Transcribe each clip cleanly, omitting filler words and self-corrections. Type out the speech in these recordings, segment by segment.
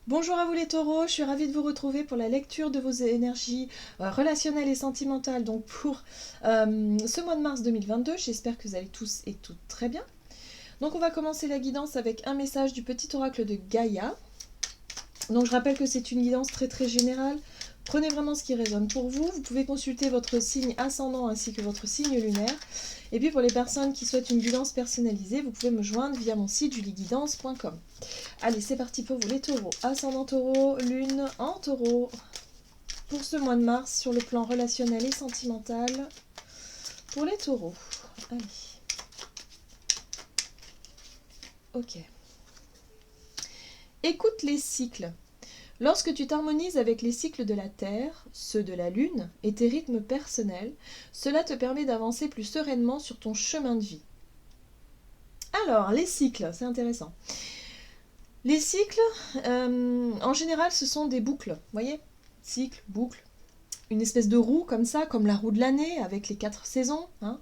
Bonjour à vous les taureaux, je suis ravie de vous retrouver pour la lecture de vos énergies relationnelles et sentimentales donc pour ce mois de mars 2022. J'espère que vous allez tous et toutes très bien. Donc on va commencer la guidance avec un message du petit oracle de Gaïa. Donc je rappelle que c'est une guidance très générale. Prenez vraiment ce qui résonne pour vous. Vous pouvez consulter votre signe ascendant ainsi que votre signe lunaire. Et puis pour les personnes qui souhaitent une guidance personnalisée, vous pouvez me joindre via mon site julieguidance.com. Allez, c'est parti pour vous les taureaux. Ascendant taureau, lune en taureau. Pour ce mois de mars, sur le plan relationnel et sentimental, pour les taureaux. Allez. Ok. Écoute les cycles. Lorsque tu t'harmonises avec les cycles de la Terre, ceux de la Lune et tes rythmes personnels, cela te permet d'avancer plus sereinement sur ton chemin de vie. Alors, les cycles, c'est intéressant. Les cycles, en général, ce sont des boucles, vous voyez ? Cycle, boucle, une espèce de roue comme ça, comme la roue de l'année, avec les 4 saisons. Hein.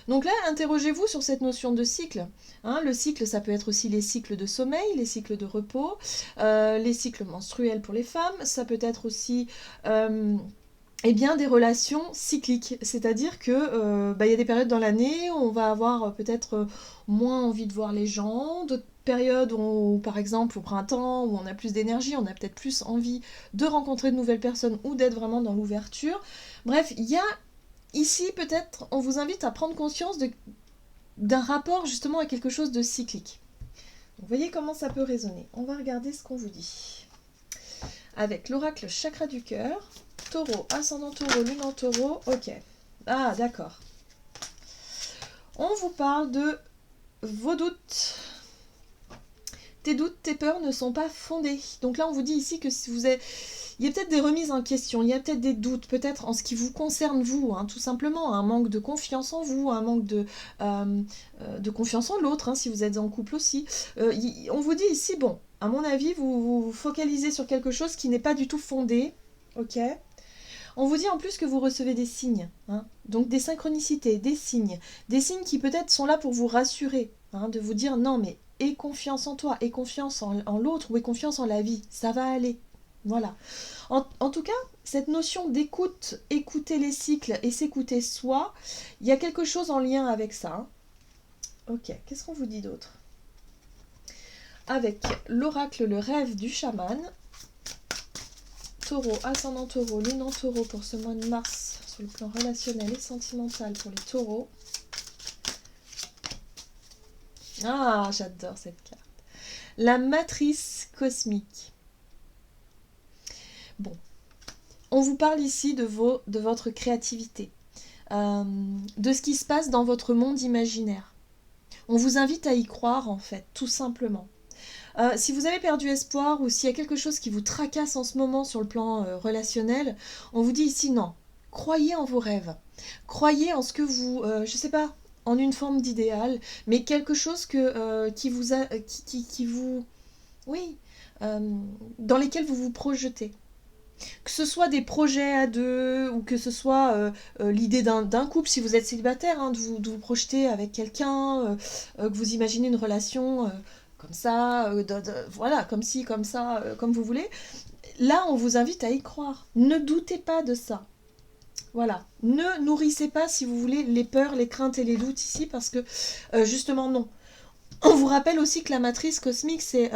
Donc là, interrogez-vous sur cette notion de cycle. Hein, le cycle, ça peut être aussi les cycles de sommeil, les cycles de repos, les cycles menstruels pour les femmes. Ça peut être aussi des relations cycliques. C'est-à-dire que y a des périodes dans l'année où on va avoir peut-être moins envie de voir les gens, d'autres périodes où, par exemple, au printemps, où on a plus d'énergie, on a peut-être plus envie de rencontrer de nouvelles personnes ou d'être vraiment dans l'ouverture. Bref, il y a ici, peut-être, on vous invite à prendre conscience d'un rapport justement à quelque chose de cyclique. Donc, voyez comment ça peut résonner. On va regarder ce qu'on vous dit. Avec l'oracle chakra du cœur, taureau, ascendant taureau, lune en taureau, ok. Ah, d'accord. On vous parle de vos doutes. Tes doutes, tes peurs ne sont pas fondés. Donc là, on vous dit ici que si vous êtes... Il y a peut-être des remises en question, il y a peut-être des doutes, peut-être en ce qui vous concerne vous, hein, tout simplement, un manque de confiance en vous, un manque de confiance en l'autre, hein, si vous êtes en couple aussi. On vous dit ici, bon, à mon avis, vous focalisez sur quelque chose qui n'est pas du tout fondé, ok ? On vous dit en plus que vous recevez des signes, hein, donc des synchronicités, des signes qui peut-être sont là pour vous rassurer, hein, de vous dire non mais aie confiance en toi, aie confiance en l'autre ou aie confiance en la vie, ça va aller. Voilà. En tout cas, cette notion d'écoute, écouter les cycles et s'écouter soi, il y a quelque chose en lien avec ça. Hein. Ok, qu'est-ce qu'on vous dit d'autre ? Avec l'oracle, le rêve du chaman, taureau, ascendant taureau, lune en taureau pour ce mois de mars, sur le plan relationnel et sentimental pour les taureaux. Ah, j'adore cette carte. La matrice cosmique. Bon, on vous parle ici de votre créativité, de ce qui se passe dans votre monde imaginaire. On vous invite à y croire, en fait, tout simplement. Si vous avez perdu espoir ou s'il y a quelque chose qui vous tracasse en ce moment sur le plan relationnel, on vous dit ici non. Croyez en vos rêves. Croyez en ce que vous... je sais pas, en une forme d'idéal, mais quelque chose qui vous... Oui, dans lesquels vous vous projetez. Que ce soit des projets à deux ou que ce soit l'idée d'un couple, si vous êtes célibataire, hein, de vous projeter avec quelqu'un, que vous imaginez une relation comme ça, voilà, comme ci, comme ça, comme vous voulez. Là, on vous invite à y croire. Ne doutez pas de ça. Voilà. Ne nourrissez pas, si vous voulez, les peurs, les craintes et les doutes ici, parce que justement, non. On vous rappelle aussi que la matrice cosmique, c'est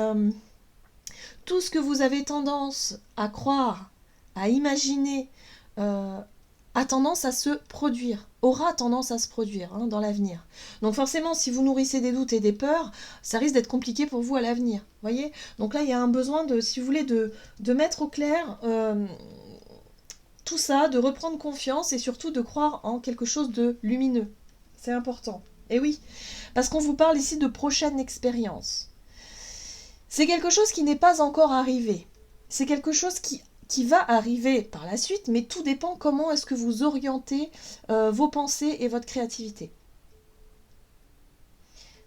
tout ce que vous avez tendance à croire, à imaginer, a tendance à se produire, aura tendance à se produire dans l'avenir. Donc forcément, si vous nourrissez des doutes et des peurs, ça risque d'être compliqué pour vous à l'avenir. Voyez ? Donc là, il y a un besoin de, si vous voulez, de mettre au clair tout ça, de reprendre confiance et surtout de croire en quelque chose de lumineux. C'est important. Et oui, parce qu'on vous parle ici de prochaine expérience. C'est quelque chose qui n'est pas encore arrivé. C'est quelque chose qui va arriver par la suite, mais tout dépend comment est-ce que vous orientez vos pensées et votre créativité.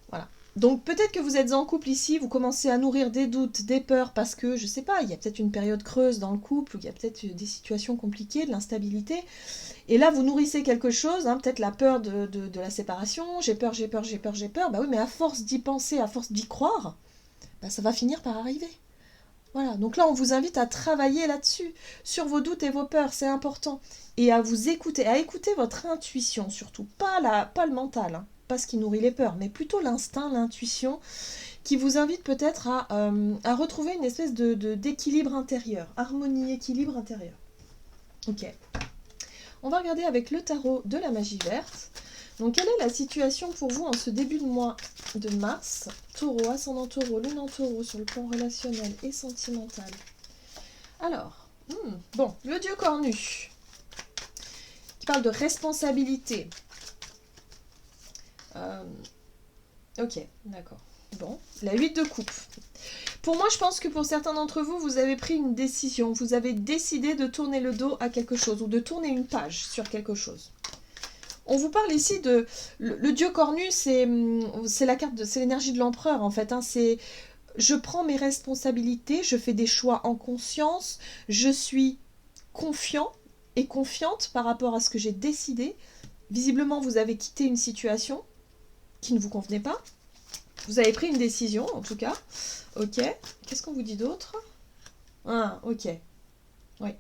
Voilà. Donc peut-être que vous êtes en couple ici, vous commencez à nourrir des doutes, des peurs, parce que, je sais pas, il y a peut-être une période creuse dans le couple, ou il y a peut-être des situations compliquées, de l'instabilité, et là vous nourrissez quelque chose, hein, peut-être la peur de la séparation, j'ai peur, bah oui, mais à force d'y penser, à force d'y croire, bah ça va finir par arriver. Voilà, donc là on vous invite à travailler là-dessus, sur vos doutes et vos peurs, c'est important. Et à vous écouter, à écouter votre intuition surtout, pas le mental, hein, pas ce qui nourrit les peurs, mais plutôt l'instinct, l'intuition, qui vous invite peut-être à retrouver une espèce d'équilibre intérieur, harmonie, équilibre intérieur. Ok. On va regarder avec le tarot de la magie verte. Donc, quelle est la situation pour vous en ce début de mois de mars? Taureau, ascendant taureau, lune en taureau sur le plan relationnel et sentimental. Alors, bon, le dieu cornu, qui parle de responsabilité. Ok, d'accord. Bon, la 8 de coupe. Pour moi, je pense que pour certains d'entre vous, vous avez pris une décision. Vous avez décidé de tourner le dos à quelque chose ou de tourner une page sur quelque chose. On vous parle ici de... Le dieu cornu, c'est la carte, c'est l'énergie de l'empereur en fait. Hein, c'est... Je prends mes responsabilités, je fais des choix en conscience, je suis confiant et confiante par rapport à ce que j'ai décidé. Visiblement, vous avez quitté une situation qui ne vous convenait pas. Vous avez pris une décision, en tout cas. Ok. Qu'est-ce qu'on vous dit d'autre? Ah, ok. Oui.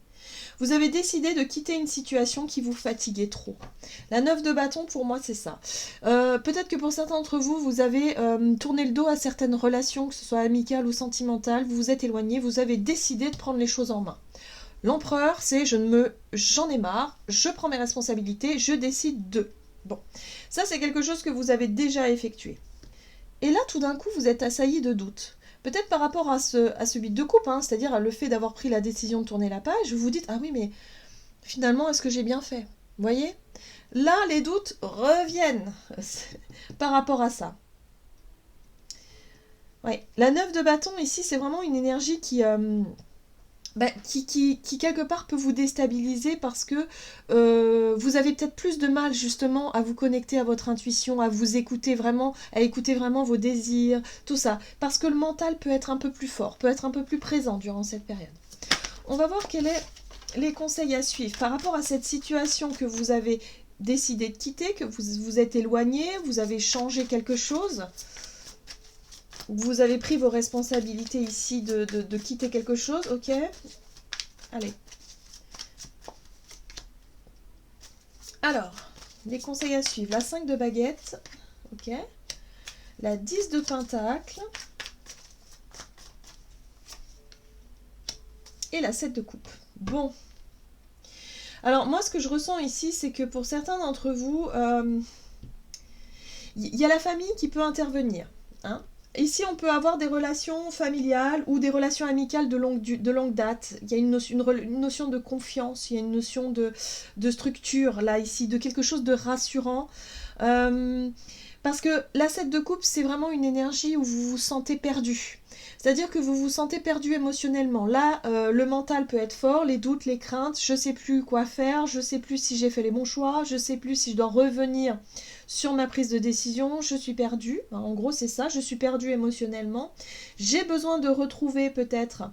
Vous avez décidé de quitter une situation qui vous fatiguait trop. La 9 de bâton, pour moi, c'est ça. Peut-être que pour certains d'entre vous, vous avez tourné le dos à certaines relations, que ce soit amicales ou sentimentales, vous vous êtes éloigné, vous avez décidé de prendre les choses en main. L'empereur, c'est j'en ai marre, je prends mes responsabilités, je décide de. Bon, ça c'est quelque chose que vous avez déjà effectué. Et là, tout d'un coup, vous êtes assailli de doutes. Peut-être par rapport à ce 8 de coupe, hein, c'est-à-dire le fait d'avoir pris la décision de tourner la page, vous vous dites, ah oui, mais finalement, est-ce que j'ai bien fait? Vous voyez? Là, les doutes reviennent par rapport à ça. Ouais. La 9 de bâton, ici, c'est vraiment une énergie qui quelque part peut vous déstabiliser parce que vous avez peut-être plus de mal justement à vous connecter à votre intuition, à vous écouter vraiment, à écouter vraiment vos désirs, tout ça. Parce que le mental peut être un peu plus fort, peut être un peu plus présent durant cette période. On va voir quels sont les conseils à suivre par rapport à cette situation que vous avez décidé de quitter, que vous vous êtes éloigné, vous avez changé quelque chose. Vous avez pris vos responsabilités ici de quitter quelque chose, ok? Allez. Alors, les conseils à suivre. La 5 de baguette, ok? La 10 de pentacle. Et la 7 de coupe. Bon. Alors, moi, ce que je ressens ici, c'est que pour certains d'entre vous, y a la famille qui peut intervenir, hein? Ici, on peut avoir des relations familiales ou des relations amicales de longue date. Il y a une notion de confiance, il y a une notion de structure, là, ici, de quelque chose de rassurant. Parce que la 7 de coupe, c'est vraiment une énergie où vous vous sentez perdu. C'est-à-dire que vous vous sentez perdu émotionnellement. Là, le mental peut être fort, les doutes, les craintes, je ne sais plus quoi faire, je ne sais plus si j'ai fait les bons choix, je ne sais plus si je dois revenir sur ma prise de décision, je suis perdue. En gros, c'est ça, je suis perdue émotionnellement. J'ai besoin de retrouver peut-être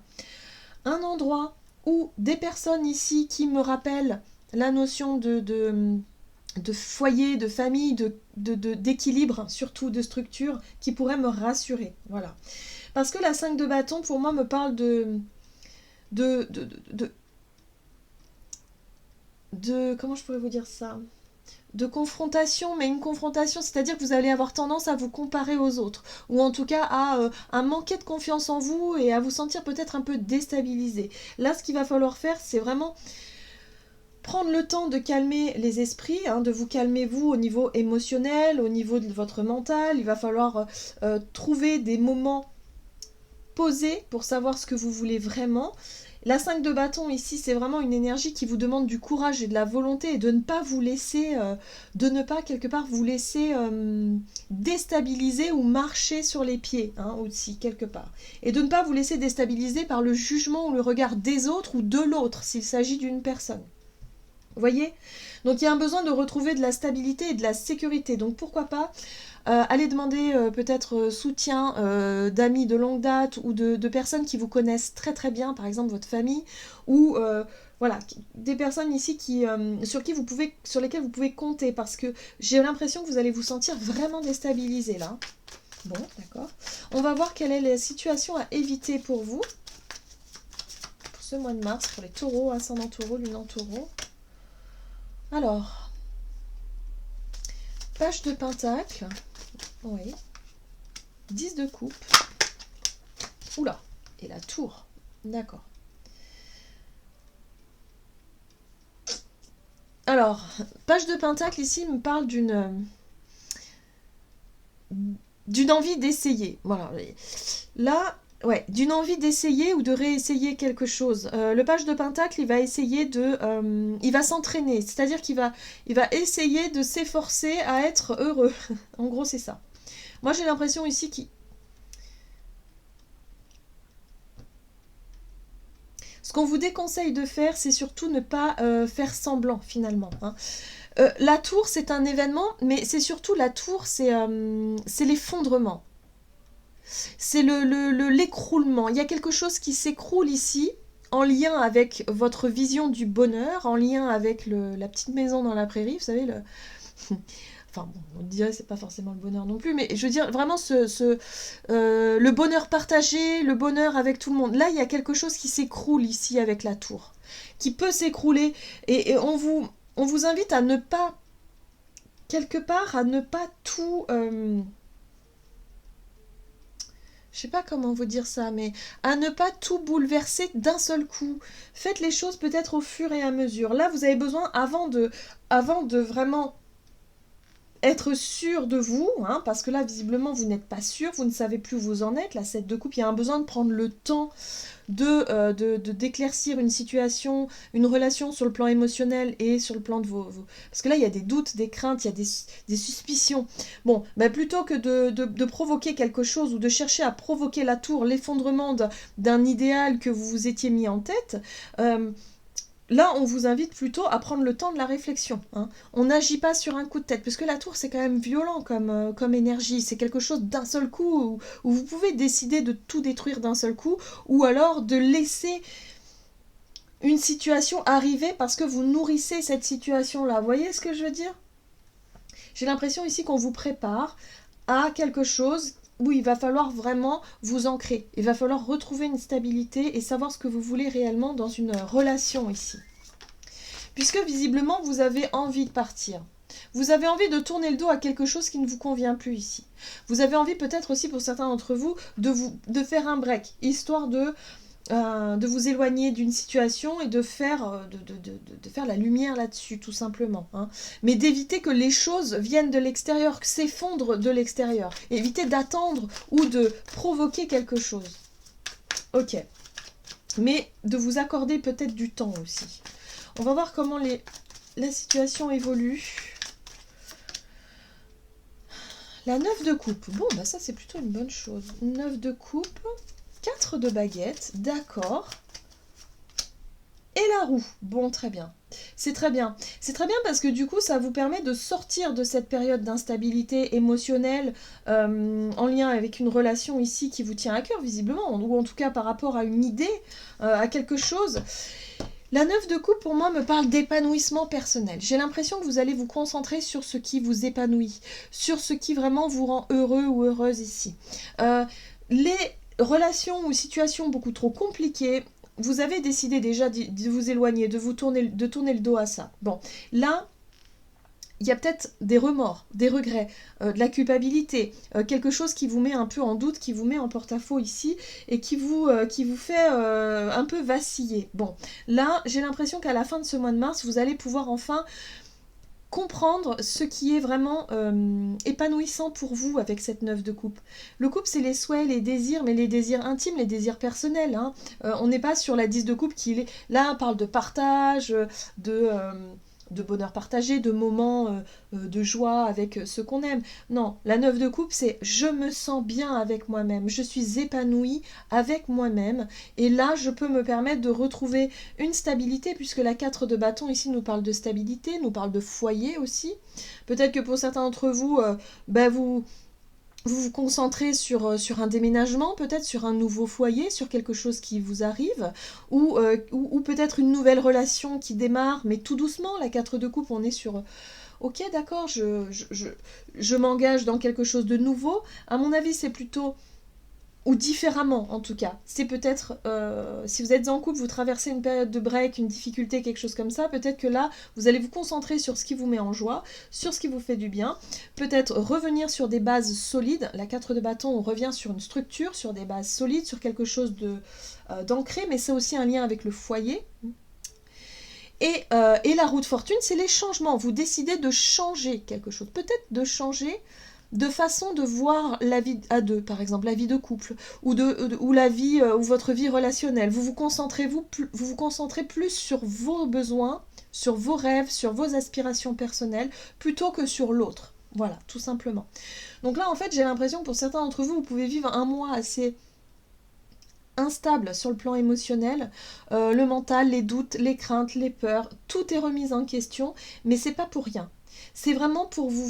un endroit ou des personnes ici qui me rappellent la notion de foyer, de famille, d'équilibre, surtout de structure, qui pourrait me rassurer. Voilà. Parce que la 5 de bâton, pour moi, me parle de comment je pourrais vous dire ça? De confrontation, mais une confrontation, c'est-à-dire que vous allez avoir tendance à vous comparer aux autres, ou en tout cas à manquer de confiance en vous et à vous sentir peut-être un peu déstabilisé. Là, ce qu'il va falloir faire, c'est vraiment prendre le temps de calmer les esprits, hein, de vous calmer vous au niveau émotionnel, au niveau de votre mental. Il va falloir trouver des moments posés pour savoir ce que vous voulez vraiment. La 5 de bâton ici, c'est vraiment une énergie qui vous demande du courage et de la volonté et de ne pas vous laisser, quelque part vous laisser déstabiliser ou marcher sur les pieds, hein, aussi quelque part. Et de ne pas vous laisser déstabiliser par le jugement ou le regard des autres ou de l'autre s'il s'agit d'une personne. Vous voyez? Donc il y a un besoin de retrouver de la stabilité et de la sécurité. Donc pourquoi pas aller demander peut-être soutien d'amis de longue date ou de personnes qui vous connaissent très très bien, par exemple votre famille, ou voilà, des personnes ici sur lesquelles vous pouvez compter, parce que j'ai l'impression que vous allez vous sentir vraiment déstabilisé là. Bon, d'accord. On va voir quelle est la situation à éviter pour vous. ce mois de mars pour les taureaux, ascendant taureau, lune en taureau. Alors, page de pentacle, oui, 10 de coupe, oula, et la tour, d'accord. Alors, page de pentacle ici me parle d'une envie d'essayer. Voilà. Là, ouais, d'une envie d'essayer ou de réessayer quelque chose. Le page de pentacle, il va essayer il va s'entraîner. C'est-à-dire il va essayer de s'efforcer à être heureux. En gros, c'est ça. Moi, j'ai l'impression ici qu'il... Ce qu'on vous déconseille de faire, c'est surtout ne pas faire semblant, finalement. Hein. La tour, c'est un événement, mais c'est surtout la tour, c'est l'effondrement. C'est l'écroulement. Il y a quelque chose qui s'écroule ici, en lien avec votre vision du bonheur, en lien avec la petite maison dans la prairie, vous savez, enfin, bon, on dirait que c'est pas forcément le bonheur non plus, mais je veux dire vraiment le bonheur partagé, le bonheur avec tout le monde. Là, il y a quelque chose qui s'écroule ici avec la tour, qui peut s'écrouler, et on vous invite à ne pas, quelque part, à ne pas tout... je sais pas comment vous dire ça, mais à ne pas tout bouleverser d'un seul coup. Faites les choses peut-être au fur et à mesure. Là, vous avez besoin, avant de vraiment être sûr de vous, hein, parce que là, visiblement, vous n'êtes pas sûr, vous ne savez plus où vous en êtes. La 7 de coupe, il y a un besoin de prendre le temps d'éclaircir une situation, une relation sur le plan émotionnel et sur le plan de vos... Parce que là, il y a des doutes, des craintes, il y a des suspicions. Bon, bah, plutôt que de provoquer quelque chose ou de chercher à provoquer la tour, l'effondrement d'un idéal que vous vous étiez mis en tête... là, on vous invite plutôt à prendre le temps de la réflexion. Hein. On n'agit pas sur un coup de tête, parce que la tour, c'est quand même violent comme énergie. C'est quelque chose d'un seul coup, où vous pouvez décider de tout détruire d'un seul coup, ou alors de laisser une situation arriver parce que vous nourrissez cette situation-là. Vous voyez ce que je veux dire? J'ai l'impression ici qu'on vous prépare à quelque chose où il va falloir vraiment vous ancrer. Il va falloir retrouver une stabilité et savoir ce que vous voulez réellement dans une relation ici. Puisque visiblement, vous avez envie de partir. Vous avez envie de tourner le dos à quelque chose qui ne vous convient plus ici. Vous avez envie peut-être aussi pour certains d'entre vous de faire un break, histoire de vous éloigner d'une situation et de faire la lumière là-dessus, tout simplement. Hein. Mais d'éviter que les choses viennent de l'extérieur, que s'effondrent de l'extérieur. Éviter d'attendre ou de provoquer quelque chose. Ok. Mais de vous accorder peut-être du temps aussi. On va voir comment la situation évolue. La 9 de coupe. Bon, bah ça c'est plutôt une bonne chose. 9 de coupe. 4 de baguette, d'accord. Et la roue, bon, très bien. C'est très bien. C'est très bien parce que du coup, ça vous permet de sortir de cette période d'instabilité émotionnelle en lien avec une relation ici qui vous tient à cœur, visiblement, ou en tout cas par rapport à une idée, à quelque chose. La 9 de coupe, pour moi, me parle d'épanouissement personnel. J'ai l'impression que vous allez vous concentrer sur ce qui vous épanouit, sur ce qui vraiment vous rend heureux ou heureuse ici. Les relations ou situations beaucoup trop compliquées, vous avez décidé déjà de vous éloigner, de tourner le dos à ça. Bon, là, il y a peut-être des remords, des regrets, de la culpabilité, quelque chose qui vous met un peu en doute, qui vous met en porte-à-faux ici et qui vous fait un peu vaciller. Bon, là, j'ai l'impression qu'à la fin de ce mois de mars, vous allez pouvoir enfin comprendre ce qui est vraiment épanouissant pour vous avec cette 9 de coupe. Le couple, c'est les souhaits, les désirs, mais les désirs intimes, les désirs personnels. Hein. On n'est pas sur la 10 de coupe qui est... Là, on parle de partage, de bonheur partagé, de moments de joie avec ceux qu'on aime. Non, la 9 de coupe, c'est je me sens bien avec moi-même, je suis épanouie avec moi-même, et là, je peux me permettre de retrouver une stabilité, puisque la 4 de bâton ici nous parle de stabilité, nous parle de foyer aussi. Peut-être que pour certains d'entre vous, vous concentrez sur un déménagement, peut-être sur un nouveau foyer, sur quelque chose qui vous arrive, ou peut-être une nouvelle relation qui démarre, mais tout doucement. La 4 de coupe, on est sur... Ok, d'accord, je m'engage dans quelque chose de nouveau. À mon avis, c'est plutôt ou différemment en tout cas. C'est peut-être, si vous êtes en couple, vous traversez une période de break, une difficulté, quelque chose comme ça, peut-être que là, vous allez vous concentrer sur ce qui vous met en joie, sur ce qui vous fait du bien, peut-être revenir sur des bases solides. La 4 de bâton, on revient sur une structure, sur des bases solides, sur quelque chose d'ancré, mais c'est aussi un lien avec le foyer. Et la roue de fortune, c'est les changements. Vous décidez de changer quelque chose, peut-être de changer de façon de voir la vie à deux, par exemple, la vie de couple, ou la vie, ou votre vie relationnelle. Vous vous concentrez plus sur vos besoins, sur vos rêves, sur vos aspirations personnelles, plutôt que sur l'autre. Voilà, tout simplement. Donc là, en fait, j'ai l'impression que pour certains d'entre vous, vous pouvez vivre un mois assez instable sur le plan émotionnel, le mental, les doutes, les craintes, les peurs, tout est remis en question, mais c'est pas pour rien. C'est vraiment pour vous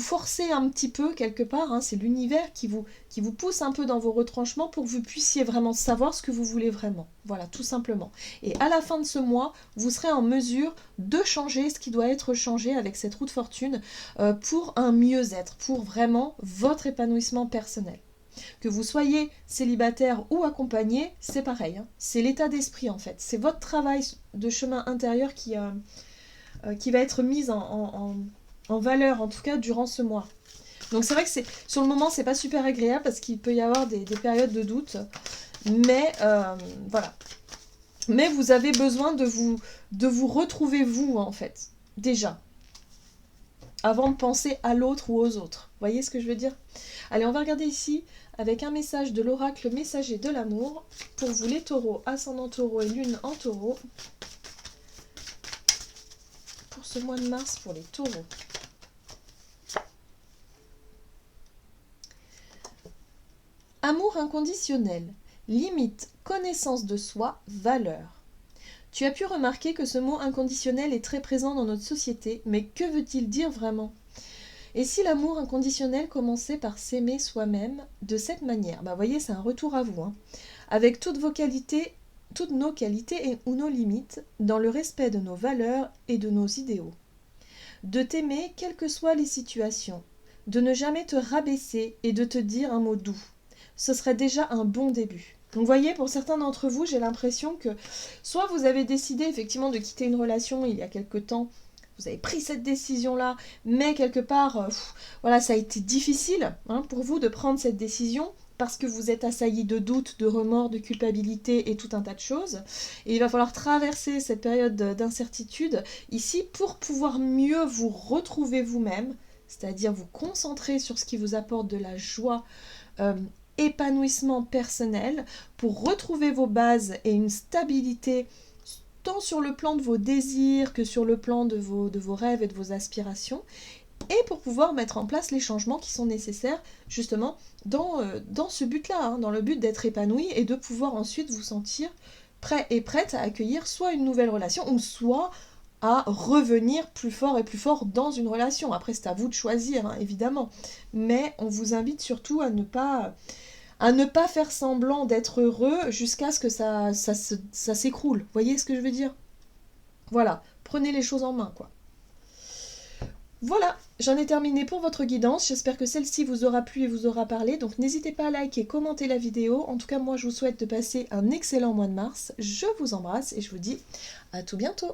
forcer un petit peu quelque part, hein, c'est l'univers qui vous pousse un peu dans vos retranchements pour que vous puissiez vraiment savoir ce que vous voulez vraiment. Voilà, tout simplement. Et à la fin de ce mois, vous serez en mesure de changer ce qui doit être changé avec cette roue de fortune pour un mieux-être, pour vraiment votre épanouissement personnel. Que vous soyez célibataire ou accompagné, c'est pareil. Hein. C'est l'état d'esprit en fait. C'est votre travail de chemin intérieur qui va être mis en valeur, en tout cas durant ce mois. Donc c'est vrai que sur le moment, c'est pas super agréable parce qu'il peut y avoir des périodes de doute. Mais voilà. Mais vous avez besoin de vous retrouver vous en fait. Déjà. Avant de penser à l'autre ou aux autres. Vous voyez ce que je veux dire? Allez, on va regarder ici avec un message de l'oracle messager de l'amour pour vous les taureaux, ascendant taureau et lune en taureau. Pour ce mois de mars pour les taureaux. Amour inconditionnel, limite, connaissance de soi, valeur. Tu as pu remarquer que ce mot inconditionnel est très présent dans notre société, mais que veut-il dire vraiment? Et si l'amour inconditionnel commençait par s'aimer soi-même de cette manière? Bah voyez, c'est un retour à vous, hein. Avec toutes nos qualités ou nos limites, dans le respect de nos valeurs et de nos idéaux. De t'aimer quelles que soient les situations, de ne jamais te rabaisser et de te dire un mot doux. Ce serait déjà un bon début. Donc vous voyez, pour certains d'entre vous, j'ai l'impression que soit vous avez décidé effectivement de quitter une relation il y a quelque temps, vous avez pris cette décision-là, mais quelque part, voilà, ça a été difficile hein, pour vous de prendre cette décision parce que vous êtes assailli de doutes, de remords, de culpabilité et tout un tas de choses. Et il va falloir traverser cette période d'incertitude ici pour pouvoir mieux vous retrouver vous-même, c'est-à-dire vous concentrer sur ce qui vous apporte de la joie, épanouissement personnel, pour retrouver vos bases et une stabilité tant sur le plan de vos désirs que sur le plan de vos rêves et de vos aspirations, et pour pouvoir mettre en place les changements qui sont nécessaires justement dans ce but-là, hein, dans le but d'être épanoui et de pouvoir ensuite vous sentir prêt et prête à accueillir soit une nouvelle relation ou soit à revenir plus fort et plus fort dans une relation. Après, c'est à vous de choisir, hein, évidemment. Mais on vous invite surtout à ne pas faire semblant d'être heureux jusqu'à ce que ça s'écroule. Vous voyez ce que je veux dire? Voilà, prenez les choses en main, quoi. Voilà, j'en ai terminé pour votre guidance. J'espère que celle-ci vous aura plu et vous aura parlé. Donc n'hésitez pas à liker, commenter la vidéo. En tout cas, moi, je vous souhaite de passer un excellent mois de mars. Je vous embrasse et je vous dis à tout bientôt.